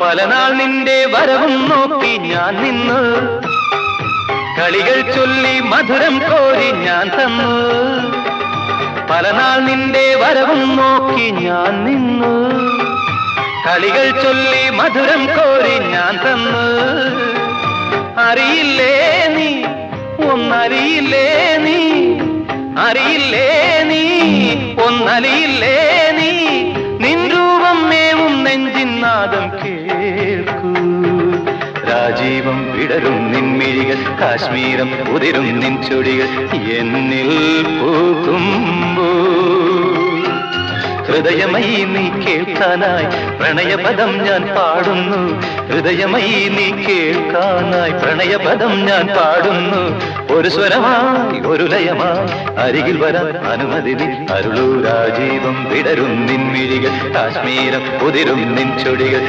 പലനാൾ നിന്റെ വരവും നോക്കി ഞാൻ നിന്നു, കളികൾ ചൊല്ലി മധുരം കോരി ഞാൻ തന്നു. പലനാൾ നിന്റെ വരവും നോക്കി ഞാൻ നിന്നു, കളികൾ ചൊല്ലി മധുരം കോരി ഞാൻ തന്നു. അറിയില്ലേ നീ, ഒന്നറിയില്ലേ നീ, അറിയില്ലേ നീ, ഒന്നറിയില്ലേ നീ, നിൻ രൂപം മേവും നെഞ്ചിൻ നാദം കേൾക്കൂ. രാജീവം വിടരും നിൻമിഴികൾ, കാശ്മീരം ഉതിരും നിൻ ചൊടികൾ എന്നിൽ പൂക്കുമ്പോ. ഹൃദയമയി നീ കേൾക്കാനായി പ്രണയപദം ഞാൻ പാടുന്നു, ഹൃദയമയി നീ കേൾക്കാനായി പ്രണയപദം ഞാൻ പാടുന്നു. ഒരു സ്വരമായി ഒരു ലയമായി അരികിൽ വരാൻ അനുമതി നീ അരുളൂ. രാജീവം വിടരും നിൻമിഴികൾ, കാശ്മീരം ഉതിരും നിൻ ചൊടികൾ